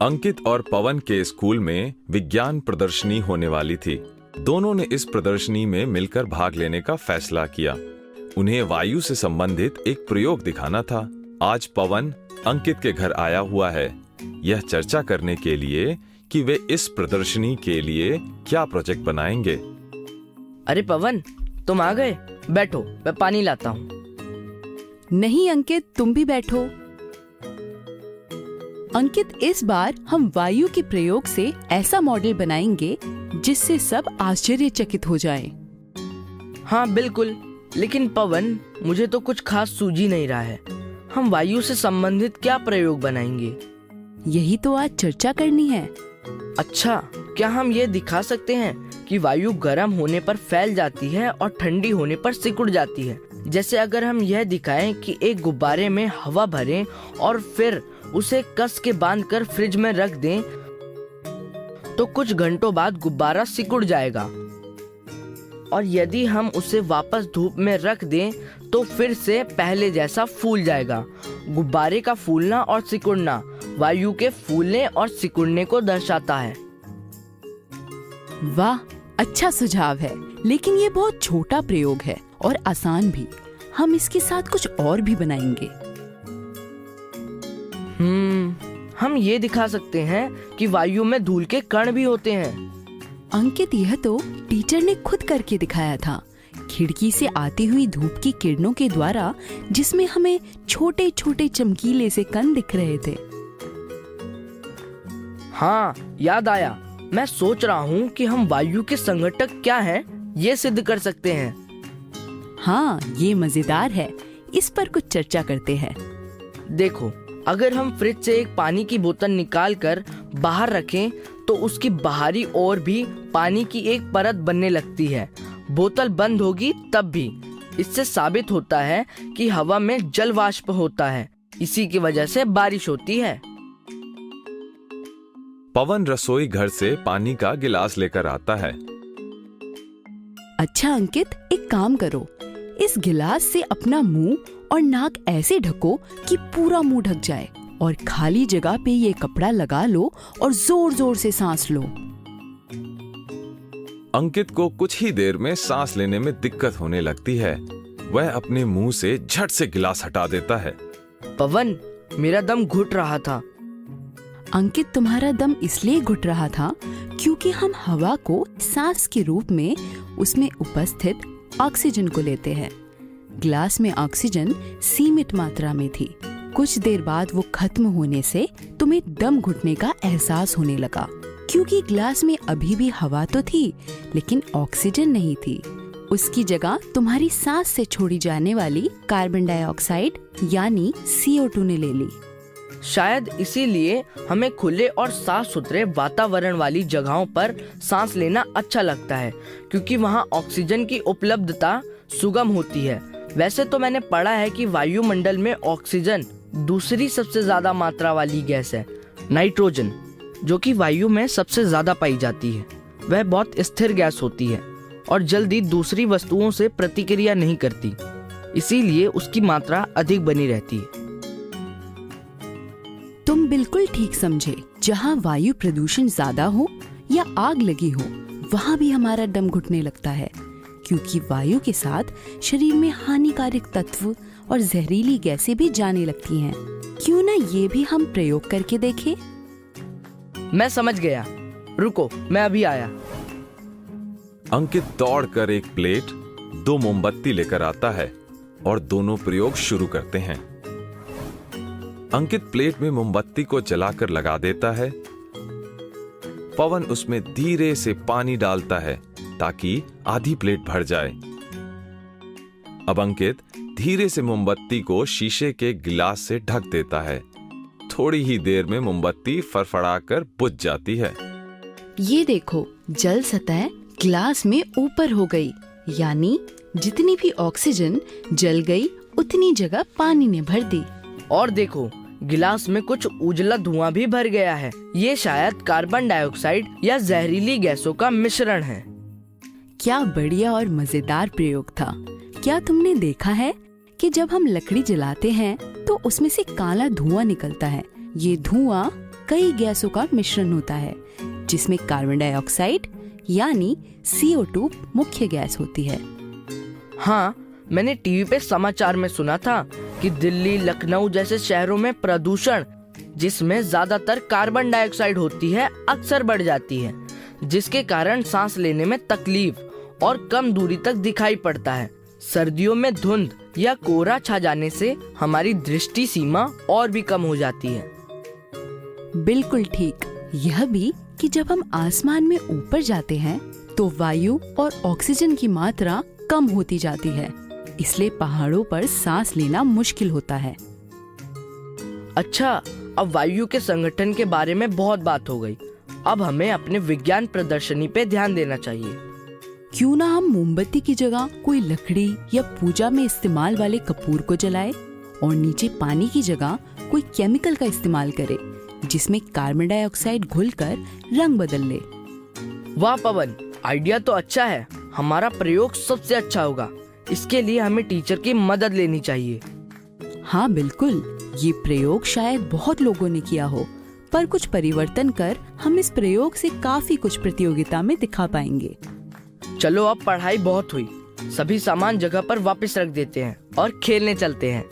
अंकित और पवन के स्कूल में विज्ञान प्रदर्शनी होने वाली थी। दोनों ने इस प्रदर्शनी में मिलकर भाग लेने का फैसला किया। उन्हें वायु से संबंधित एक प्रयोग दिखाना था। आज पवन अंकित के घर आया हुआ है, यह चर्चा करने के लिए कि वे इस प्रदर्शनी के लिए क्या प्रोजेक्ट बनाएंगे। अरे पवन, तुम आ गए? बैठो, मैं पानी लाता हूँ। नहीं अंकित, तुम भी बैठो। अंकित, इस बार हम वायु के प्रयोग से ऐसा मॉडल बनाएंगे जिससे सब आश्चर्यचकित हो जाएं। हाँ बिल्कुल, लेकिन पवन, मुझे तो कुछ खास सूझ ही नहीं रहा है। हम वायु से संबंधित क्या प्रयोग बनाएंगे? यही तो आज चर्चा करनी है। अच्छा, क्या हम ये दिखा सकते हैं कि वायु गर्म होने पर फैल जाती है और ठंडी होने पर सिकुड़ जाती है? जैसे अगर हम यह दिखाएं कि एक गुब्बारे में हवा भरें और फिर उसे कस के बांधकर फ्रिज में रख दें, तो कुछ घंटों बाद गुब्बारा सिकुड़ जाएगा। और यदि हम उसे वापस धूप में रख दें तो फिर से पहले जैसा फूल जाएगा। गुब्बारे का फूलना और सिकुड़ना वायु के फूलने और सिकुड़ने को दर्शाता है। वाह, अच्छा सुझाव है, लेकिन ये बहुत छोटा प्रयोग है और आसान भी। हम इसके साथ कुछ और भी बनाएंगे। हम ये दिखा सकते हैं कि वायु में धूल के कण भी होते हैं। अंकित, यह तो टीचर ने खुद करके दिखाया था, खिड़की से आती हुई धूप की किरणों के द्वारा, जिसमें हमें छोटे छोटे चमकीले से कण दिख रहे थे। हाँ, याद आया। मैं सोच रहा हूँ कि हम वायु के संघटक क्या हैं, ये सिद्ध कर सकते हैं। हाँ, ये मजेदार है, इस पर कुछ चर्चा करते हैं। देखो, अगर हम फ्रिज से एक पानी की बोतल निकाल कर बाहर रखें तो उसकी बाहरी ओर भी पानी की एक परत बनने लगती है। बोतल बंद होगी तब भी। इससे साबित होता है कि हवा में जल वाष्प होता है, इसी की वजह से बारिश होती है। पवन रसोई घर से पानी का गिलास लेकर आता है। अच्छा अंकित, एक काम करो, इस गिलास से अपना मुंह और नाक ऐसे ढको कि पूरा मुंह ढक जाए और खाली जगह पे ये कपड़ा लगा लो और जोर जोर से सांस लो। अंकित को कुछ ही देर में सांस लेने में दिक्कत होने लगती है। वह अपने मुंह से झट से गिलास हटा देता है। पवन, मेरा दम घुट रहा था। अंकित, तुम्हारा दम इसलिए घुट रहा था क्योंकि हम हवा को सांस के रूप में उसमें उपस्थित ऑक्सीजन को लेते हैं। ग्लास में ऑक्सीजन सीमित मात्रा में थी। कुछ देर बाद वो खत्म होने से तुम्हें दम घुटने का एहसास होने लगा, क्योंकि ग्लास में अभी भी हवा तो थी लेकिन ऑक्सीजन नहीं थी। उसकी जगह तुम्हारी सांस से छोड़ी जाने वाली कार्बन डाइऑक्साइड यानी CO2 ने ले ली। शायद इसीलिए हमें खुले और साफ सुथरे वातावरण वाली जगहों पर सांस लेना अच्छा लगता है, क्योंकि वहाँ ऑक्सीजन की उपलब्धता सुगम होती है। वैसे तो मैंने पढ़ा है कि वायुमंडल में ऑक्सीजन दूसरी सबसे ज्यादा मात्रा वाली गैस है। नाइट्रोजन, जो कि वायु में सबसे ज्यादा पाई जाती है, वह बहुत स्थिर गैस होती है और जल्दी दूसरी वस्तुओं से प्रतिक्रिया नहीं करती, इसीलिए उसकी मात्रा अधिक बनी रहती है। तुम बिल्कुल ठीक समझे। जहाँ वायु प्रदूषण ज्यादा हो या आग लगी हो, वहाँ भी हमारा दम घुटने लगता है, क्योंकि वायु के साथ शरीर में हानिकारक तत्व और जहरीली गैसें भी जाने लगती हैं। क्यों ना ये भी हम प्रयोग करके देखें? मैं समझ गया, रुको, मैं अभी आया। अंकित दौड़कर एक प्लेट, 2 मोमबत्ती लेकर आता है और दोनों प्रयोग शुरू करते हैं। अंकित प्लेट में मोमबत्ती को जलाकर लगा देता है। पवन उसमें धीरे से पानी डालता है ताकि आधी प्लेट भर जाए। अब अंकित धीरे से मोमबत्ती को शीशे के गिलास से ढक देता है। थोड़ी ही देर में मोमबत्ती फड़फड़ाकर बुझ जाती है। ये देखो, जल सतह गिलास में ऊपर हो गई, यानी जितनी भी ऑक्सीजन जल गई उतनी जगह पानी ने भर दी। और देखो, गिलास में कुछ उजला धुआं भी भर गया है। ये शायद कार्बन डाइऑक्साइड या जहरीली गैसों का मिश्रण है। क्या बढ़िया और मजेदार प्रयोग था। क्या तुमने देखा है कि जब हम लकड़ी जलाते हैं तो उसमें से काला धुआं निकलता है। ये धुआं कई गैसों का मिश्रण होता है, जिसमें कार्बन डाइऑक्साइड यानी CO2 मुख्य गैस होती है। हाँ, मैंने टीवी पे समाचार में सुना था कि दिल्ली, लखनऊ जैसे शहरों में प्रदूषण, जिसमें ज्यादातर कार्बन डाइऑक्साइड होती है, अक्सर बढ़ जाती है, जिसके कारण सांस लेने में तकलीफ और कम दूरी तक दिखाई पड़ता है। सर्दियों में धुंध या कोहरा छा जाने से हमारी दृष्टि सीमा और भी कम हो जाती है। बिल्कुल ठीक। यह भी कि जब हम आसमान में ऊपर जाते हैं तो वायु और ऑक्सीजन की मात्रा कम होती जाती है, इसलिए पहाड़ों पर सांस लेना मुश्किल होता है। अच्छा, अब वायु के संगठन के बारे में बहुत बात हो गई। अब हमें अपने विज्ञान प्रदर्शनी पे ध्यान देना चाहिए। क्यों ना हम मोमबत्ती की जगह कोई लकड़ी या पूजा में इस्तेमाल वाले कपूर को जलाएं और नीचे पानी की जगह कोई केमिकल का इस्तेमाल करें, जिसमें कार्बन डाइऑक्साइड घुलकर रंग बदल ले। वाह पवन, आइडिया तो अच्छा है। हमारा प्रयोग सबसे अच्छा होगा। इसके लिए हमें टीचर की मदद लेनी चाहिए। हाँ बिल्कुल, ये प्रयोग शायद बहुत लोगों ने किया हो, पर कुछ परिवर्तन कर हम इस प्रयोग से काफी कुछ प्रतियोगिता में दिखा पाएंगे। चलो, अब पढ़ाई बहुत हुई। सभी सामान जगह पर वापस रख देते हैं और खेलने चलते हैं।